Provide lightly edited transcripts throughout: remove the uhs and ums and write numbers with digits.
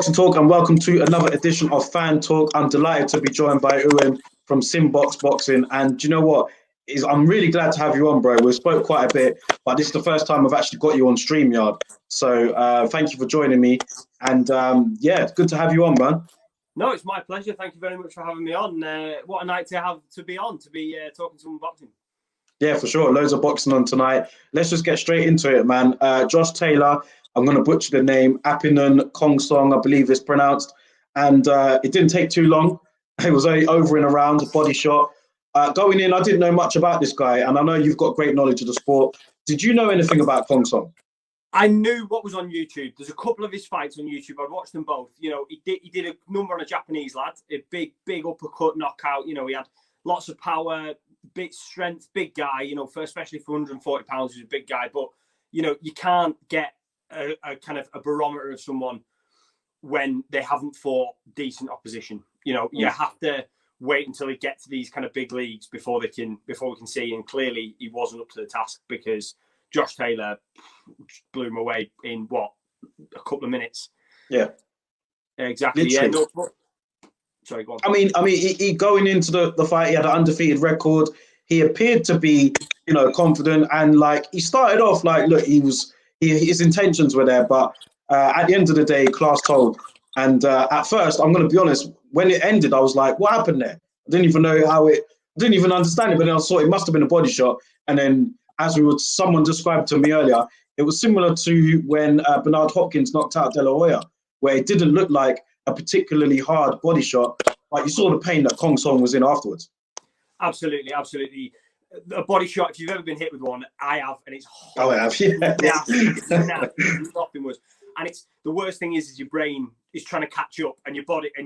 Boxing Talk, and welcome to another edition of Fan Talk. I'm delighted to be joined by Ewan from Simboxx Boxing, and do you know what? I'm really glad to have you on, bro. We spoke quite a bit, but this is the first time I've actually got you on StreamYard. So thank you for joining me, and yeah, it's good to have you on, man. No, it's my pleasure. Thank you very much for having me on. What a night to have to be on, to be talking to some boxing. Yeah, for sure. Loads of boxing on tonight. Let's just get straight into it, man. Josh Taylor, I'm going to butcher the name, Apinan Khongsong, I believe it's pronounced. And it didn't take too long. It was only over in a round, a body shot. Going in, I didn't know much about this guy, and I know you've got great knowledge of the sport. Did you know anything about Khongsong? I knew what was on YouTube. There's a couple of his fights on YouTube. I'd watched them both. You know, he did a number on a Japanese lad, a big uppercut knockout. You know, he had lots of power, big strength, big guy. You know, especially for 140 pounds, he's a big guy. But you know, you can't get a kind of a barometer of someone when they haven't fought decent opposition. You know, you have to wait until they get to these kind of big leagues before we can see. And clearly, he wasn't up to the task because Josh Taylor blew him away in a couple of minutes. Yeah, exactly. Literally. Yeah. No, sorry, go on. I mean, he going into the fight, he had an undefeated record. He appeared to be, you know, confident, and like he started off like, look, his intentions were there, but at the end of the day, class told. And at first, I'm going to be honest, when it ended, I was like, what happened there? I didn't even know I didn't even understand it, but then I saw it must have been a body shot. And then, as someone described to me earlier, it was similar to when Bernard Hopkins knocked out De La Hoya, where it didn't look like a particularly hard body shot, but you saw the pain that Khongsong was in afterwards. Absolutely. A body shot, if you've ever been hit with one, I have, and it's hot. Oh, I have, yeah. Nothing was. And it's the worst thing is your brain is trying to catch up, and your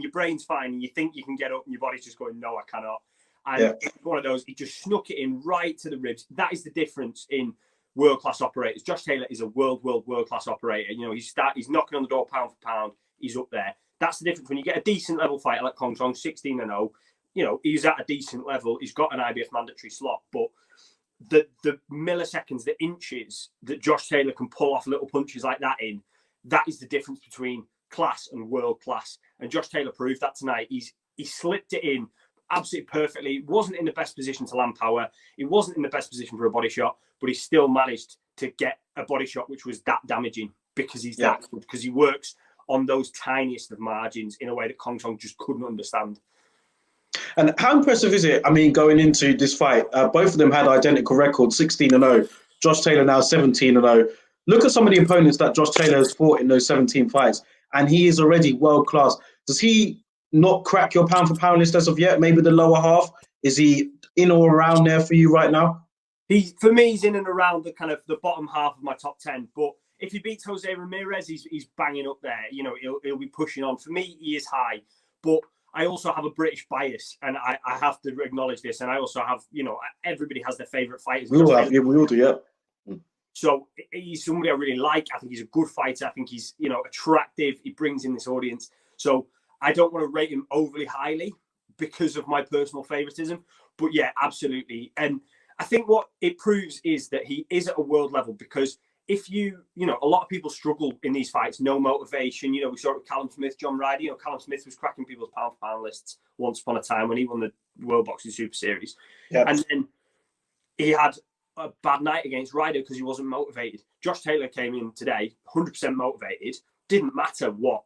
brain's fine, and you think you can get up, and your body's just going, no, I cannot. And it's one of those, he just snuck it in right to the ribs. That is the difference in world-class operators. Josh Taylor is a world-class operator. You know, he's knocking on the door pound for pound. He's up there. That's the difference. When you get a decent level fighter like Khongsong, 16-0, you know, he's at a decent level. He's got an IBF mandatory slot, but the milliseconds, the inches that Josh Taylor can pull off little punches like that in, that is the difference between class and world class. And Josh Taylor proved that tonight. He slipped it in absolutely perfectly. He wasn't in the best position to land power. He wasn't in the best position for a body shot, but he still managed to get a body shot which was that damaging because he's that good, because he works on those tiniest of margins in a way that Khongsong just couldn't understand. And how impressive is it? I mean, going into this fight, both of them had identical records, 16-0. Josh Taylor now 17-0. Look at some of the opponents that Josh Taylor has fought in those 17 fights, and he is already world class. Does he not crack your pound for pound list as of yet? Maybe the lower half? Is he in or around there for you right now? For me, he's in and around the kind of the bottom half of my top 10. But if he beats Jose Ramirez, he's banging up there. You know, he'll be pushing on. For me, he is high, but I also have a British bias, and I have to acknowledge this. And I also have, you know, everybody has their favourite fighters. We all do, yeah. So he's somebody I really like. I think he's a good fighter. I think he's, you know, attractive. He brings in this audience. So I don't want to rate him overly highly because of my personal favoritism. But yeah, absolutely. And I think what it proves is that he is at a world level, because if you know, a lot of people struggle in these fights, no motivation. You know, we saw it with Callum Smith, John Ryder. You know, Callum Smith was cracking people's pound for pound lists once upon a time when he won the World Boxing Super Series. Yeah. And then he had a bad night against Ryder because he wasn't motivated. Josh Taylor came in today 100% motivated. Didn't matter what.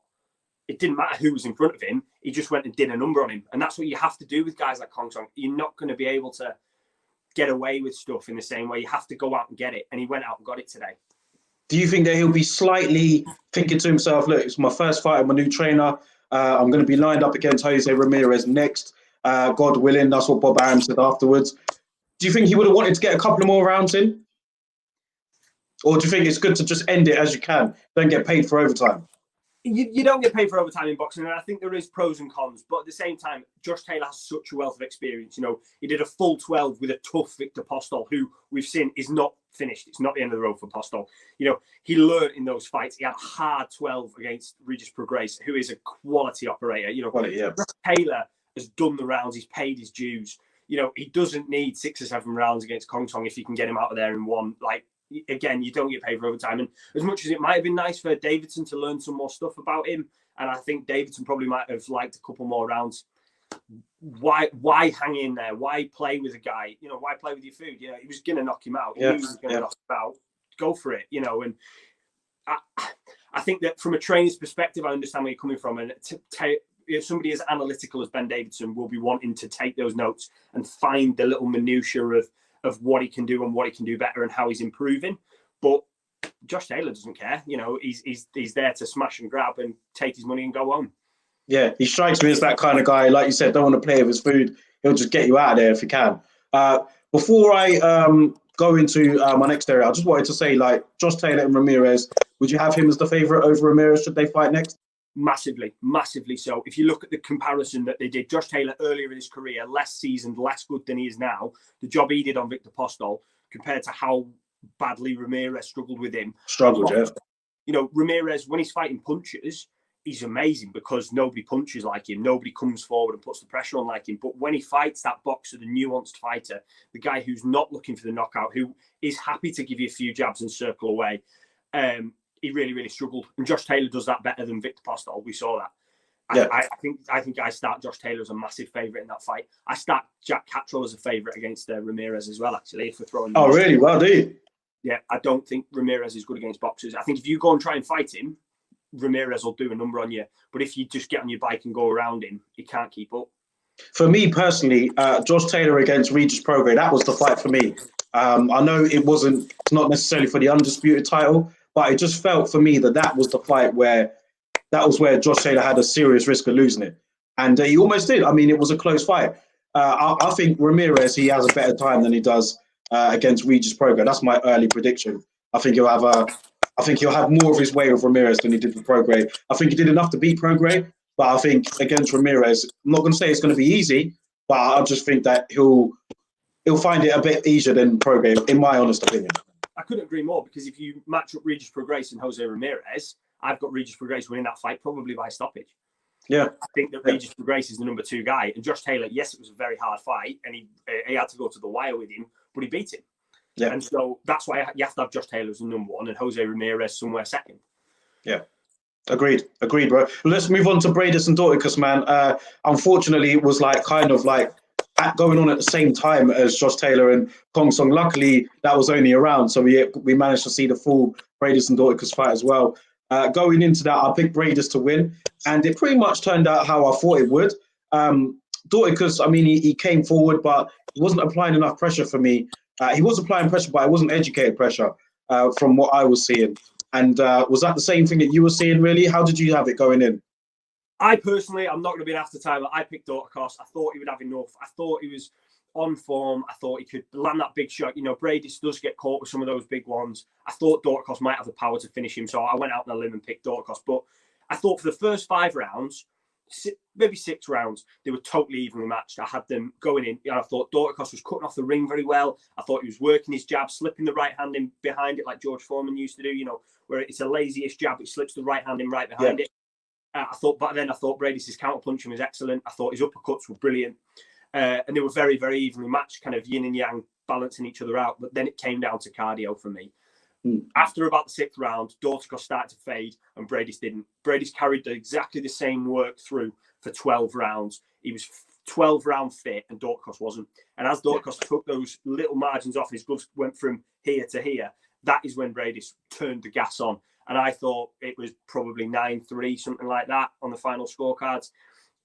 It didn't matter who was in front of him. He just went and did a number on him. And that's what you have to do with guys like Khongsong. You're not going to be able to get away with stuff in the same way. You have to go out and get it. And he went out and got it today. Do you think that he'll be slightly thinking to himself, look, it's my first fight with my new trainer. I'm going to be lined up against Jose Ramirez next. God willing, that's what Bob Arum said afterwards. Do you think he would have wanted to get a couple of more rounds in? Or do you think it's good to just end it as you can? Don't get paid for overtime? You don't get paid for overtime in boxing, and I think there is pros and cons. But at the same time, Josh Taylor has such a wealth of experience. You know, he did a full 12 with a tough Victor Postol, who we've seen is not finished. It's not the end of the road for Postol. You know, he learned in those fights. He had a hard 12 against Regis Prograis, who is a quality operator. You know, Josh Taylor has done the rounds. He's paid his dues. You know, he doesn't need 6 or 7 rounds against Khongsong if you can get him out of there in one. Like, again, you don't get paid for overtime. And as much as it might have been nice for Davidson to learn some more stuff about him, and I think Davidson probably might have liked a couple more rounds, why hang in there? Why play with a guy? You know, why play with your food? You know, he was going to knock him out. He knew he was going to knock him out. Go for it, you know. And I think that from a trainer's perspective, I understand where you're coming from. And if somebody as analytical as Ben Davidson will be wanting to take those notes and find the little minutiae of what he can do and what he can do better and how he's improving. But Josh Taylor doesn't care. You know, he's there to smash and grab and take his money and go home. Yeah, he strikes me as that kind of guy. Like you said, don't want to play with his food. He'll just get you out of there if he can. Before I go into my next area, I just wanted to say, like, Josh Taylor and Ramirez, would you have him as the favourite over Ramirez should they fight next? Massively, massively so. If you look at the comparison that they did, Josh Taylor earlier in his career, less seasoned, less good than he is now, the job he did on Victor Postol compared to how badly Ramirez struggled with him. Yeah. You know, Ramirez, when he's fighting punchers, he's amazing because nobody punches like him. Nobody comes forward and puts the pressure on like him. But when he fights that boxer, the nuanced fighter, the guy who's not looking for the knockout, who is happy to give you a few jabs and circle away, he really, really struggled. And Josh Taylor does that better than Victor Postol. We saw that. Yeah. I think I start Josh Taylor as a massive favourite in that fight. I start Jack Catterall as a favourite against Ramirez as well, actually, if we're throwing... Oh, really? Well, do you? Yeah, I don't think Ramirez is good against boxers. I think if you go and try and fight him, Ramirez will do a number on you. But if you just get on your bike and go around him, he can't keep up. For me personally, Josh Taylor against Regis Prograis, that was the fight for me. I know it's not necessarily for the undisputed title, but it just felt for me that was the fight where Josh Taylor had a serious risk of losing it. And he almost did. I mean, it was a close fight. I think Ramirez, he has a better time than he does against Regis Prograis. That's my early prediction. I think he'll have more of his way with Ramirez than he did with Prograis. I think he did enough to beat Prograis, but I think against Ramirez, I'm not going to say it's going to be easy, but I just think that he'll find it a bit easier than Prograis, in my honest opinion. I couldn't agree more, because if you match up Regis Prograis and Jose Ramirez, I've got Regis Prograis winning that fight probably by stoppage. Yeah, I think that Regis Prograis is the number 2 guy, and Josh Taylor, yes, it was a very hard fight, and he had to go to the wire with him, but he beat him. Yeah, and so that's why you have to have Josh Taylor as the number 1 and Jose Ramirez somewhere second. Yeah, agreed, bro. Let's move on to Briedis and Dorticos, man. Unfortunately, it was going on at the same time as Josh Taylor and Khongsong. Luckily, that was only around, so we managed to see the full Briedis and Dorticos fight as well. Going into that, I picked Briedis to win, and it pretty much turned out how I thought it would. Dorticos, I mean, he came forward, but he wasn't applying enough pressure for me. He was applying pressure, but it wasn't educated pressure from what I was seeing. And was that the same thing that you were seeing, really? How did you have it going in? I personally, I'm not going to be an after-timer. I picked Dorticos. I thought he would have enough. I thought he was on form. I thought he could land that big shot. You know, Briedis does get caught with some of those big ones. I thought Dorticos might have the power to finish him, so I went out on a limb and picked Dorticos. But I thought for the first 5 rounds, maybe 6 rounds, they were totally evenly matched. I had them going in, and I thought Dorticos was cutting off the ring very well. I thought he was working his jab, slipping the right hand in behind it like George Foreman used to do, you know, where it's a lazy-ish jab, it slips the right hand in right behind it. I thought Briedis' counter-punching was excellent. I thought his uppercuts were brilliant. And they were very, very evenly matched, kind of yin and yang, balancing each other out. But then it came down to cardio for me. After about the 6th round, Dorticos started to fade and Briedis didn't. Briedis carried exactly the same work through for 12 rounds. He was 12 round fit and Dorticos wasn't. And as Dorticos took those little margins off, his gloves went from here to here, that is when Briedis turned the gas on. And I thought it was probably 9-3, something like that on the final scorecards.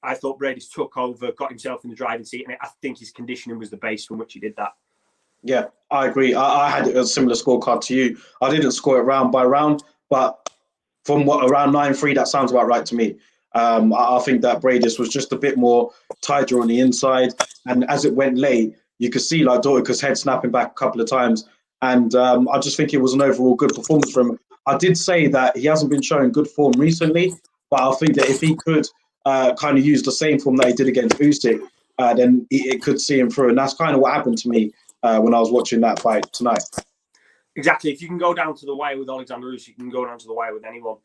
I thought Briedis took over, got himself in the driving seat, and I think his conditioning was the base from which he did that. Yeah, I agree. I had a similar scorecard to you. I didn't score it round by round, but from around 9-3, that sounds about right to me. I think that Briedis was just a bit more tighter on the inside, and as it went late, you could see like Dorticos' head snapping back a couple of times, and I just think it was an overall good performance from him. I did say that he hasn't been showing good form recently, but I think that if he could kind of use the same form that he did against Usyk, then it could see him through, and that's kind of what happened to me when I was watching that fight tonight. Exactly. If you can go down to the wire with Alexander Usyk, you can go down to the wire with anyone.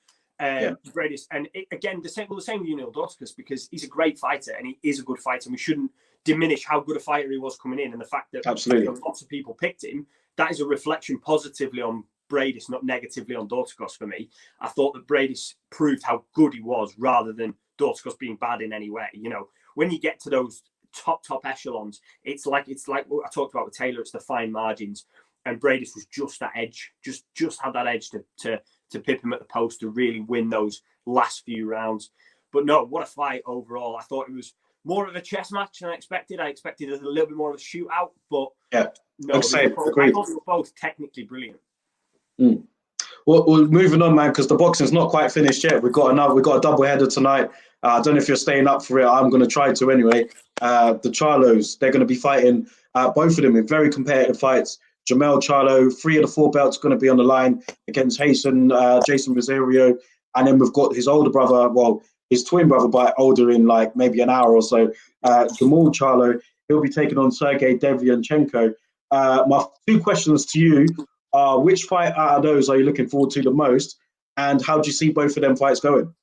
Briedis, and again, the same with Neil Dorticos, because he's a great fighter and he is a good fighter, and we shouldn't diminish how good a fighter he was coming in, and the fact that absolutely lots of people picked him. that is a reflection positively on Briedis, not negatively on Dorticos for me. I thought that Briedis proved how good he was rather than Dorticos being bad in any way. You know, when you get to those top echelons, it's like what I talked about with Taylor. It's the fine margins, and Briedis was just that edge, just had that edge to pip him at the post to really win those last few rounds. But no, what a fight overall. I thought it was more of a chess match than I expected. I expected a little bit more of a shootout, but no, I thought they were both technically brilliant. Mm. Well, moving on, man, because the boxing's not quite finished yet. We've got a double header tonight. I don't know if you're staying up for it. I'm going to try to anyway. The Charlos, they're going to be fighting, both of them in very competitive fights. Jamel Charlo, 3 of the 4 belts going to be on the line against Jason Rosario. And then we've got his older brother, well, his twin brother, but older in like maybe an hour or so, Jamal Charlo. He'll be taking on Sergey Devianchenko. My 2 questions to you are, which fight out of those are you looking forward to the most? And how do you see both of them fights going?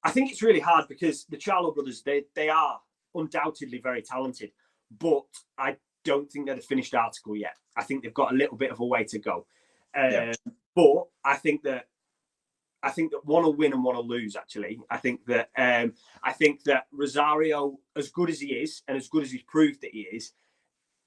I think it's really hard because the Charlo brothers, they are undoubtedly very talented, but I don't think they're the finished article yet. I think they've got a little bit of a way to go. But I think that one will win and one will lose. Actually, I think that Rosario, as good as he is and as good as he's proved that he is,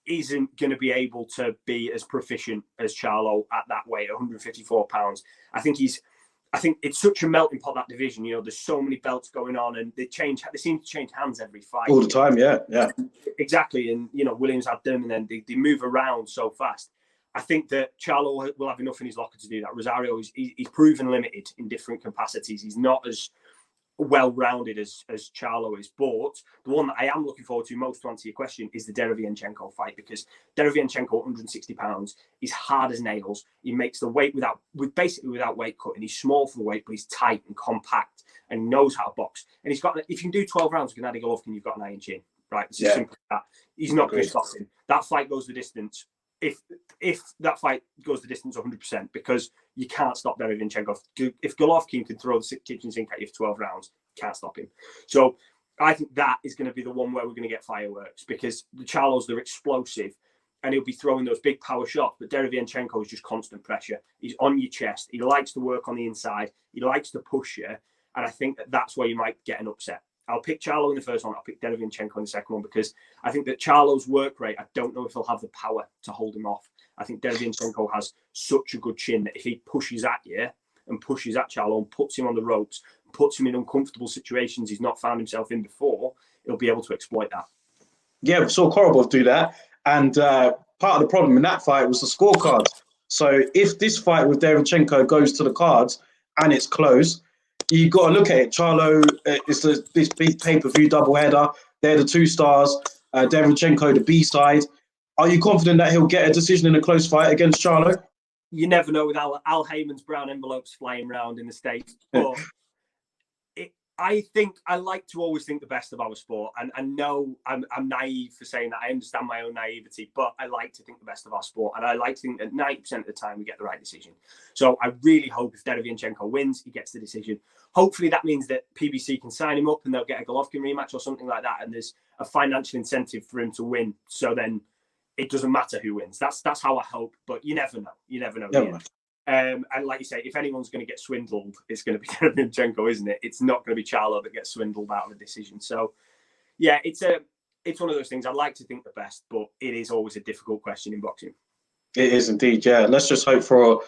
isn't going to be able to be as proficient as Charlo at that weight, 154 pounds. I think it's such a melting pot, that division. You know, there's so many belts going on, and they seem to change hands every fight all the time. Yeah, exactly. And you know, Williams had them, and then they move around so fast. I think that Charlo will have enough in his locker to do that. Rosario he's proven limited in different capacities. He's not as well-rounded as Charlo is, but the one that I am looking forward to most, to answer your question, is the Derevianchenko fight, because Derevianchenko, 160 pounds, he's hard as nails. He makes the weight without weight cutting. He's small for the weight, but he's tight and compact and knows how to box. And he's got, if you can do 12 rounds with Gennady Golovkin, you've got an iron chin, right? It's as simple as that. He's not going to stop him. That fight goes the distance. If that fight goes the distance 100%, because you can't stop Derevianchenko. If Golovkin can throw the kitchen sink at you for 12 rounds, you can't stop him. So I think that is going to be the one where we're going to get fireworks, because the Charlos, they're explosive and he'll be throwing those big power shots, but Derevianchenko is just constant pressure. He's on your chest. He likes to work on the inside. He likes to push you. And I think that's where you might get an upset. I'll pick Charlo in the first one. I'll pick Derevianchenko in the second one, because I think that Charlo's work rate, I don't know if he'll have the power to hold him off. I think Derevianchenko has such a good chin that if he pushes at you and pushes at Charlo and puts him on the ropes, puts him in uncomfortable situations he's not found himself in before, he'll be able to exploit that. Yeah, we saw Korobov do that. And part of the problem in that fight was the scorecards. So if this fight with Derevianchenko goes to the cards and it's close, you got to look at it. Charlo is this big pay-per-view doubleheader. They're the 2 stars. Derevianchenko, the B side. Are you confident that he'll get a decision in a close fight against Charlo? You never know with Al Heyman's brown envelopes flying around in the States. But I like to always think the best of our sport. And I know I'm naive for saying that. I understand my own naivety, but I like to think the best of our sport. And I like to think that 90% of the time we get the right decision. So I really hope if Derevianchenko wins, he gets the decision. Hopefully that means that PBC can sign him up and they'll get a Golovkin rematch or something like that. And there's a financial incentive for him to win. So then it doesn't matter who wins. That's how I hope. But you never know. You never know. Yeah. And like you say, if anyone's going to get swindled, it's going to be Derevianchenko, isn't it? It's not going to be Charlo that gets swindled out of a decision. So, yeah, it's one of those things. I like to think the best, but it is always a difficult question in boxing. It is indeed, yeah. Let's just hope for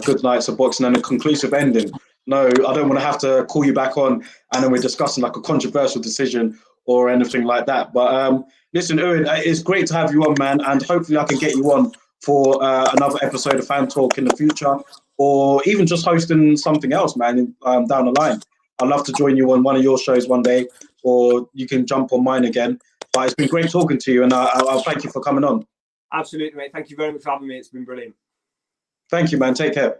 good nights of boxing and a conclusive ending. No, I don't want to have to call you back on and then we're discussing like a controversial decision or anything like that. But listen, Ewan, it's great to have you on, man, and hopefully I can get you on for another episode of Fan Talk in the future, or even just hosting something else, man, down the line. I'd love to join you on one of your shows one day, or you can jump on mine again. But it's been great talking to you, and I'll thank you for coming on. Absolutely, mate. Thank you very much for having me. It's been brilliant. Thank you, man. Take care.